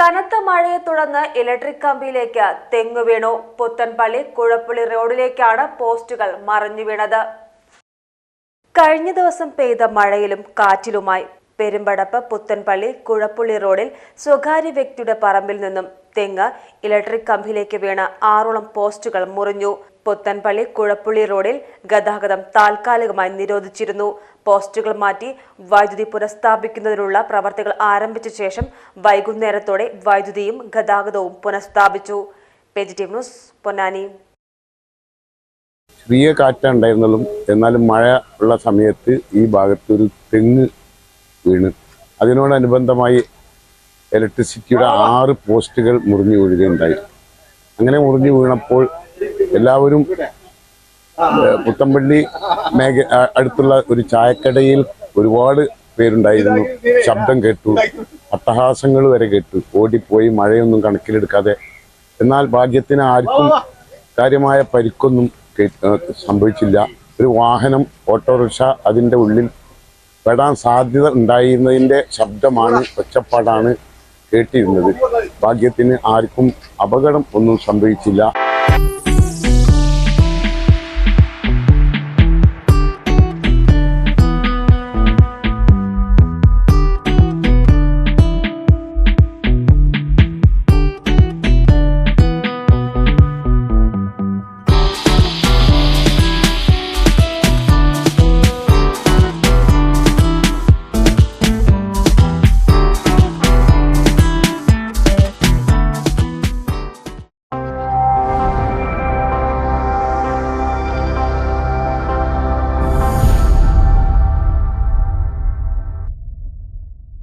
കനത്ത മഴയെ തുടർന്ന് ഇലക്ട്രിക് കമ്പിയിലേക്ക് തെങ്ങ് വീണു. പുത്തൻപള്ളി കുഴപ്പുള്ളി റോഡിലേക്കാണ് പോസ്റ്റുകൾ മറിഞ്ഞു വീണത്. കഴിഞ്ഞ ദിവസം പെയ്ത മഴയിലും കാറ്റിലുമായി പെരുമ്പടപ്പ് പുത്തൻപള്ളി കുഴപ്പുള്ളി റോഡിൽ സ്വകാര്യ വ്യക്തിയുടെ പറമ്പിൽ നിന്നും തെങ്ങ് ഇലക്ട്രിക് കമ്പിയിലേക്ക് വീണ 6ഓളം പോസ്റ്റുകൾ മുറിഞ്ഞു. പുത്തൻപള്ളി കുഴപ്പുള്ളി റോഡിൽ ഗതാഗതം താൽക്കാലികമായി നിരോധിച്ചിരുന്നു. പോസ്റ്റുകൾ മാറ്റി വൈദ്യുതി പുനഃസ്ഥാപിക്കുന്നതിനുള്ള പ്രവർത്തികൾ ആരംഭിച്ച ശേഷം വൈകുന്നേരത്തോടെ വൈദ്യുതിയും ഗതാഗതവും പുനഃസ്ഥാപിച്ചു. PGTV news, Ponnani. ചെറിയ കാറ്റുണ്ടായിരുന്നാലും എന്നാലും മഴ ഉള്ള സമയത്ത് ഈ ഭാഗത്തൊരു തെങ്ങ് വീണ് അതിനോടനുബന്ധമായി ഇലക്ട്രിസിറ്റിയുടെ 6 പോസ്റ്റുകൾ മുറിഞ്ഞു വീഴുകയുണ്ടായി. അങ്ങനെ മുറിഞ്ഞു വീണപ്പോൾ എല്ലാവരും പുത്തൻപള്ളി അടുത്തുള്ള ഒരു ചായക്കടയിൽ ഒരുപാട് പേരുണ്ടായിരുന്നു. ശബ്ദം കേട്ടു, അട്ടഹാസങ്ങൾ വരെ കേട്ടു. ഓടിപ്പോയി മഴയൊന്നും കണക്കിലെടുക്കാതെ. എന്നാൽ ഭാഗ്യത്തിന് ആർക്കും കാര്യമായ പരിക്കൊന്നും സംഭവിച്ചില്ല. ഒരു വാഹനം, ഓട്ടോറിക്ഷ അതിൻ്റെ ഉള്ളിൽ പെടാൻ സാധ്യത ഉണ്ടായിരുന്നതിൻ്റെ ശബ്ദമാണ്, ഒച്ചപ്പാടാണ് കേട്ടിരുന്നത്. ഭാഗ്യത്തിന് ആർക്കും അപകടം ഒന്നും സംഭവിച്ചില്ല.